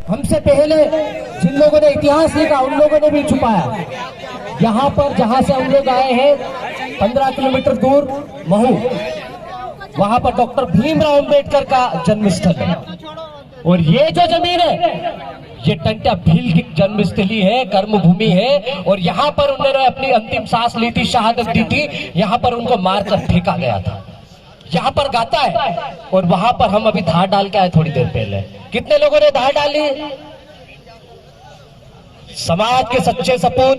हमसे पहले जिन लोगों ने इतिहास लिखा उन लोगों ने भी छुपाया। यहाँ पर जहाँ से हम लोग आए हैं 15 किलोमीटर दूर महू, वहां पर डॉक्टर भीमराव अंबेडकर का जन्म स्थल है। और ये जो जमीन है ये टंट्या भील की जन्मस्थली है, कर्मभूमि है। और यहाँ पर उन्होंने अपनी अंतिम सांस ली थी, शहादत दी थी। यहाँ पर उनको मारकर फेंका गया था। यहाँ पर गाता है। और वहां पर हम अभी धार डाल के आए थोड़ी देर पहले। कितने लोगों ने धार डाली? समाज के सच्चे सपूत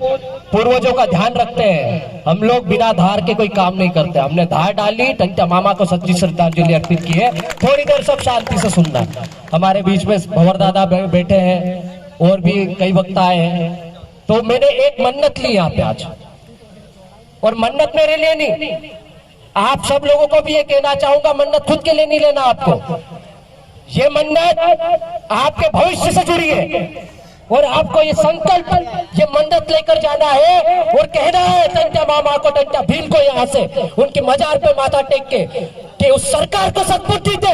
पूर्वजों का ध्यान रखते हैं। हम लोग बिना धार के कोई काम नहीं करते। हमने धार डाली, टंट्या मामा को सच्ची श्रद्धांजलि अर्पित की है। थोड़ी देर सब शांति से सुनना। हमारे बीच में भंवर दादा बैठे हैं और भी कई वक्ता आए हैं। तो मैंने एक मन्नत ली यहाँ पे आज, और मन्नत मेरे लिए नहीं, आप सब लोगों को भी ये कहना चाहूंगा, मन्नत खुद के लिए नहीं लेना आपको। ये मन्नत आपके भविष्य से जुड़ी है और आपको ये संकल्प, ये मन्नत लेकर जाना है और कहना है टंट्या मामा को, टंट्या भील को यहाँ से उनकी मजार पे माथा टेक के कि उस सरकार को सद्बुद्धि दे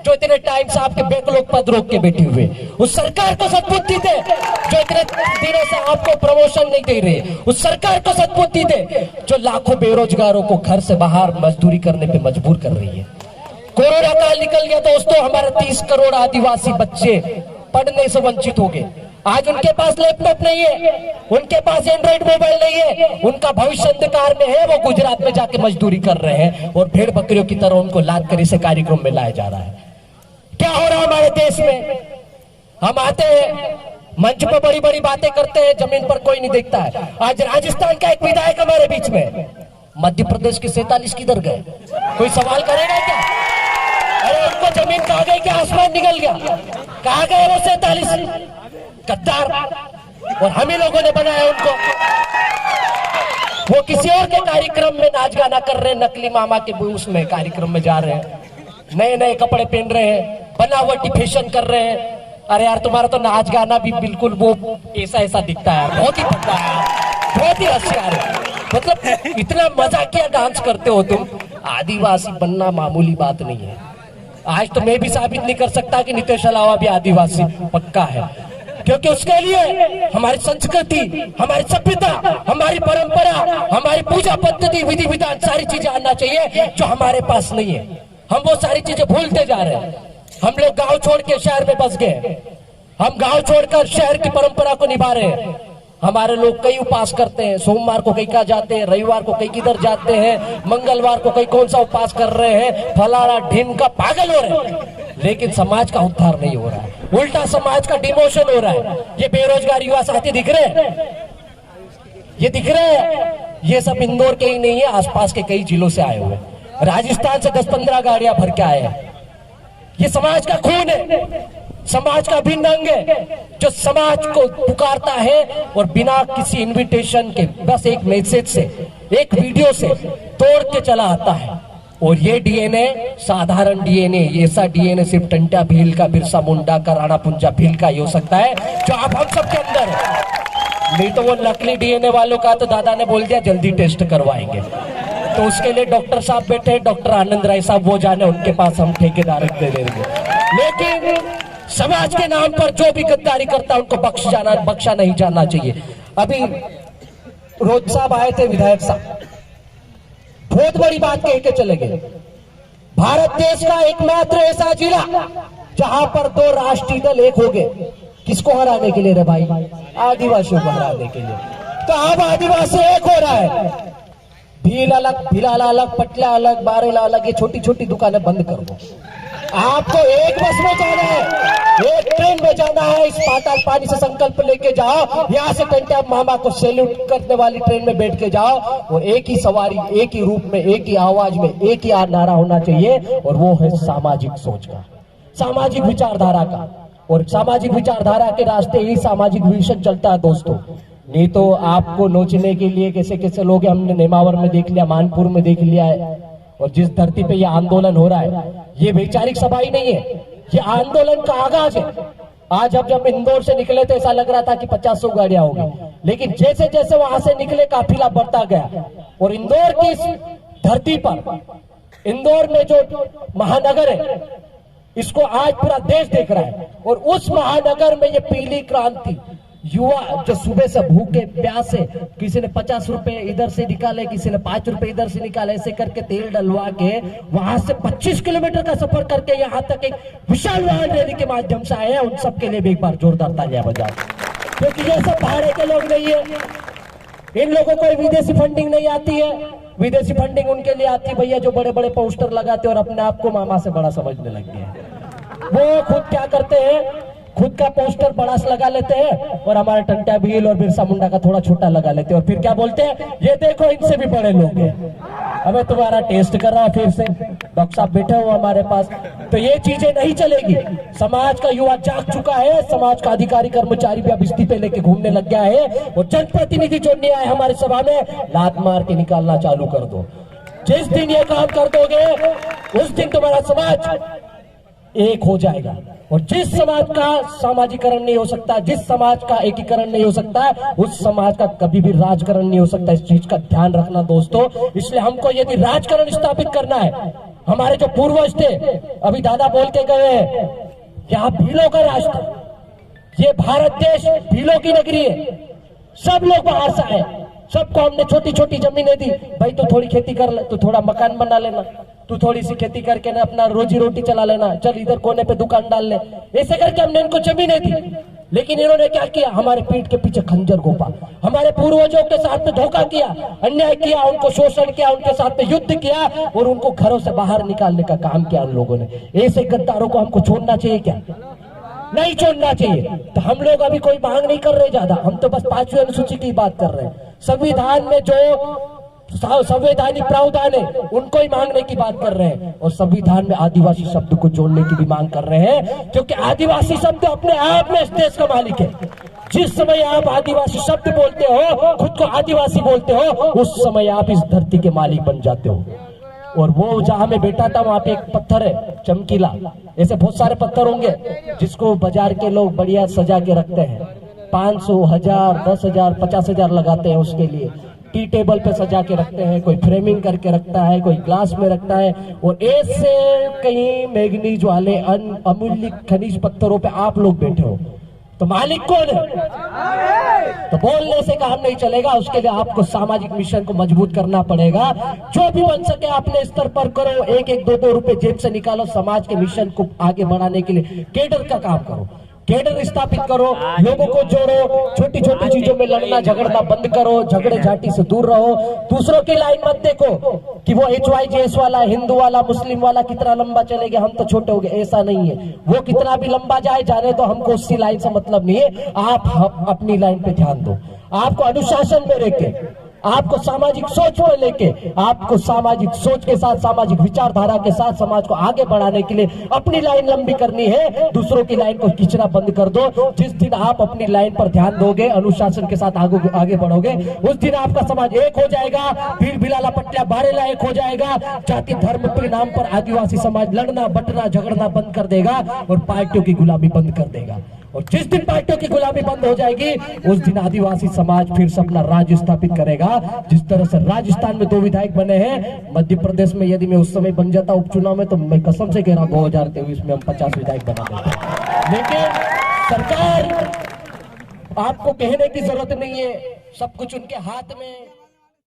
जो इतने टाइम से आपके बैकलॉग पद रोक के बैठी हुए, उस सरकार को सद्बुद्धि दे जो इतने दिनों से आपको प्रमोशन नहीं दे रही, उस सरकार को सद्बुद्धि दे जो लाखों बेरोजगारों को घर से बाहर मजदूरी करने पे मजबूर कर रही है। कोरोना काल निकल गया दोस्तों, हमारे 30 करोड़ आदिवासी बच्चे पढ़ने से वंचित हो गए। आज उनके पास लैपटॉप नहीं है, उनके पास एंड्रॉइड मोबाइल नहीं है, उनका भविष्य अंधकार में है। वो गुजरात में जाके मजदूरी कर रहे हैं और भेड़ बकरियों की तरह उनको लाद कर इसे कार्यक्रम में लाया जा रहा है। क्या हो रहा है हमारे देश में? हम आते हैं मंच पर बड़ी बड़ी बातें करते हैं, जमीन पर कोई नहीं देखता है। आज राजस्थान का एक विधायक हमारे बीच में, मध्य प्रदेश के 47 किधर गए? कोई सवाल करेगा क्या? अरे उनको जमीन कहाँ गई? क्या आसमान निकल गया? कहाँ गए वो 47 गद्दार? और हम ही लोगों ने बनाया उनको। वो किसी और के कार्यक्रम में नाच गाना कर रहे हैं, नकली मामा के उसमें कार्यक्रम में जा रहे हैं, नए नए कपड़े पहन रहे हैं, बनावटी फैशन कर रहे हैं। अरे यार तुम्हारा तो नाच गाना भी बिल्कुल वो ऐसा दिखता है, बहुत ही पक्का है, बहुत ही हंसकार है। मतलब इतना मजाकिया डांस करते हो तुम। आदिवासी बनना मामूली बात नहीं है। आज तो मैं भी साबित नहीं कर सकता कि नितेश अलावा भी आदिवासी पक्का है, क्योंकि उसके लिए हमारी संस्कृति, हमारी सभ्यता, हमारी परंपरा, हमारी पूजा पद्धति, विधि विधान, सारी चीजें आना चाहिए जो हमारे पास नहीं है। हम वो सारी चीजें भूलते जा रहे हैं। हम लोग गांव छोड़ के शहर में बस गए। हम गांव छोड़कर शहर की परंपरा को निभा रहे हैं। हमारे लोग कई उपास करते हैं, सोमवार को कई का जाते हैं, रविवार को कई किधर जाते हैं, मंगलवार को कई कौन सा उपास कर रहे हैं, फलाना ढीम का पागल हो रहे हैं। लेकिन समाज का उद्धार नहीं हो रहा है, उल्टा समाज का डिमोशन हो रहा है। ये बेरोजगार युवा साथी दिख रहे हैं, ये दिख रहे हैं, ये सब इंदौर के ही नहीं है, आसपास के कई जिलों से आए हुए, राजस्थान से 10-15 गाड़ियां भर के आए हैं। ये समाज का खून है, समाज का अभिन्न अंग है जो समाज को पुकारता है और बिना किसी इनविटेशन के, बस एक मैसेज से, एक वीडियो से तोड़ के चला आता है। और ये डीएनए साधारण डीएनए, ऐसा डीएनए सिर्फ टंट्या भील का, बिरसा मुंडा का, राणा पुंजा भील का ही हो सकता है जो आप हम सबके अंदर है। नहीं तो वो नकली डीएनए वालों का तो दादा ने बोल दिया जल्दी टेस्ट करवाएंगे। तो उसके लिए डॉक्टर साहब बैठे, डॉक्टर आनंद राय साहब, वो जाने उनके पास हम ठेकेदार दे देंगे। लेकिन समाज के नाम पर जो भी गद्दारी करता है उनको बख्शा नहीं जाना चाहिए। अभी रोज साहब आए थे, विधायक साहब, बहुत बड़ी बात कह के चले गए। भारत देश का एकमात्र ऐसा जिला जहां पर 2 राष्ट्रीय दल एक हो गए। किसको हराने के लिए रे भाई? आदिवासियों को हराने के लिए। तो अब आदिवासी एक हो रहा है। भील अलग, भिलाला अलग, पटला अलग, बारेला अलग, ये छोटी छोटी दुकानें बंद कर दो। आपको एक बस में जाना है, एक ट्रेन में जाना है। इस पाताल पानी से संकल्प लेके जाओ, यहाँ से टंट्या मामा को सैल्यूट करने वाली ट्रेन में बैठ के जाओ और एक ही सवारी, एक ही रूप में, एक ही आवाज में, एक ही नारा होना चाहिए, और वो है सामाजिक सोच का, सामाजिक विचारधारा का। और सामाजिक विचारधारा के रास्ते ही सामाजिक विजन चलता है दोस्तों। नहीं तो आपको नोचने के लिए कैसे कैसे लोग, हमने नेमावर में देख लिया, मानपुर में देख लिया है। और जिस धरती पे ये आंदोलन हो रहा है, ये वैचारिक सभा ही नहीं है, ये आंदोलन का आगाज है। आज जब इंदौर से निकले तो ऐसा लग रहा था कि 50 गाड़ियां होगी, लेकिन जैसे जैसे वहां से निकले काफिला बढ़ता गया। और इंदौर की इस धरती पर, इंदौर में जो महानगर है, इसको आज पूरा देश देख रहा है। और उस महानगर में ये पीली क्रांति युवा जो सुबह से भूखे प्यासे, किसी ने 50 रुपए इधर से निकाले, किसी ने 5 रुपए इधर से निकाले, ऐसे करके तेल डलवा के वहां से 25 किलोमीटर का सफर करके यहाँ तक एक विशाल वाहन रैली के माध्यम से आए हैं। उन सबके लिए भी एक बार जोरदार तालियां बजाओ, क्योंकि ये सब भाड़े के लोग नहीं है। इन लोगों को विदेशी फंडिंग नहीं आती है। विदेशी फंडिंग उनके लिए आती है भैया जो बड़े बड़े पोस्टर लगाते और अपने आप को मामा से बड़ा समझने लग गए हैं। वो खुद क्या करते हैं, खुद का पोस्टर बड़ा सा लगा लेते हैं और हमारे टंटा भील और बिरसा मुंडा का थोड़ा छोटा लगा लेते हैं और फिर क्या बोलते हैं, ये देखो इनसे भी बड़े लोग हैं। हमें तुम्हारा टेस्ट कर रहा है फिर से, डॉक्टर साहब बैठे हो हमारे पास। तो ये चीजें नहीं चलेगी। समाज का युवा जाग चुका है, समाज का अधिकारी कर्मचारी भी अब इस्तीफे लेके घूमने लग गया है और जनप्रतिनिधि जो नहीं आए हमारी सभा में, लात मार के निकालना चालू कर दो। जिस दिन ये काम कर दोगे उस दिन तुम्हारा समाज एक हो जाएगा। और जिस समाज का सामाजिकरण नहीं हो सकता, जिस समाज का एकीकरण नहीं हो सकता, उस समाज का कभी भी राजकरण नहीं हो सकता। इस चीज का ध्यान रखना दोस्तों। इसलिए हमको यदि राजकरण स्थापित करना है, हमारे जो पूर्वज थे, अभी दादा बोल के गए हैं, यहाँ भीलों का राष्ट्र, ये भारत देश भीलों की नगरी है। सब लोग बाहर से आए, सबको हमने छोटी छोटी जमीनें दी। भाई तू थोड़ी खेती कर ले, तू थोड़ा मकान बना लेना, तू थोड़ी सी खेती करके ना अपना रोजी रोटी चला लेना, चल इधर कोने पे दुकान डाल ले। ऐसे करके हमने इनको जमीनें दी। लेकिन इन्होंने क्या किया, हमारे पीठ के पीछे खंजर घोंपा, हमारे पूर्वजों के साथ में धोखा किया, अन्याय किया, उनको शोषण किया, उनके साथ में युद्ध किया और उनको घरों से बाहर निकालने का काम किया उन लोगों ने। ऐसे गद्दारों को हमको छोड़ना चाहिए क्या? नहीं छोड़ना चाहिए। तो हम लोग अभी कोई मांग नहीं कर रहे ज्यादा, हम तो बस 5वीं अनुसूची की बात कर रहे हैं। संविधान में जो संवैधानिक प्रावधान है उनको ही मांगने की बात कर रहे हैं और संविधान में आदिवासी शब्द को जोड़ने की भी मांग कर रहे हैं, क्योंकि आदिवासी शब्द अपने आप में इस देश का मालिक है। जिस समय आप आदिवासी शब्द बोलते हो, खुद को आदिवासी बोलते हो, उस समय आप इस धरती के मालिक बन जाते हो। और वो जहां मैं बैठा था वहां पे एक पत्थर है चमकीला, ऐसे बहुत सारे पत्थर होंगे जिसको बाजार के लोग बढ़िया सजा के रखते हैं। 500, 1000, 10,000, 50,000 लगाते हैं उसके लिए। टी टेबल पे सजा के रखते हैं, कोई फ्रेमिंग करके रखता है, कोई ग्लास में रखता है। और ऐसे कई मैग्नीज वाले अमूल्य खनिज पत्थरों पे आप लोग बैठे हो, तो मालिक कौन है? तो बोलने से काम नहीं चलेगा, उसके लिए आपको सामाजिक मिशन को मजबूत करना पड़ेगा। जो भी बन सके अपने स्तर पर करो, 1-1, 2-2 रुपए जेब से निकालो, समाज के मिशन को आगे बढ़ाने के लिए केडर का काम करो, केडर स्थापित करो, लोगों को जोड़ो, छोटी छोटी चीजों में लड़ना झगड़ना बंद करो, झगड़े झाटी से दूर रहो। दूसरों की लाइन मत देखो कि वो HYJS वाला, हिंदू वाला, मुस्लिम वाला कितना लंबा चलेगा, हम तो छोटे हो गए। ऐसा नहीं है, वो कितना भी लंबा जाए जाने तो हमको उसकी लाइन से मतलब नहीं है। आप अपनी लाइन पे ध्यान दो, आपको अनुशासन में रहकर, आपको सामाजिक सोच को लेके, आपको सामाजिक सोच के साथ, सामाजिक विचारधारा के साथ समाज को आगे बढ़ाने के लिए अपनी लाइन लंबी करनी है। दूसरों की लाइन को खींचना बंद कर दो। जिस दिन आप अपनी लाइन पर ध्यान दोगे, अनुशासन के साथ आगे बढ़ोगे, उस दिन आपका समाज एक हो जाएगा। भील भिलाला पट्टिया बारेला एक हो जाएगा। जाति धर्म के नाम पर आदिवासी समाज लड़ना बटना झगड़ना बंद कर देगा और पार्टियों की गुलामी बंद कर देगा। और जिस दिन पार्टियों की गुलामी बंद हो जाएगी, उस दिन आदिवासी समाज फिर से अपना राज्य स्थापित करेगा। जिस तरह से राजस्थान में 2 विधायक बने हैं, मध्य प्रदेश में यदि मैं उस समय बन जाता उपचुनाव में, तो मैं कसम से कह रहा हूं 2023 में हम 50 विधायक बना देते। लेकिन सरकार, आपको कहने की जरूरत नहीं है, सब कुछ उनके हाथ में।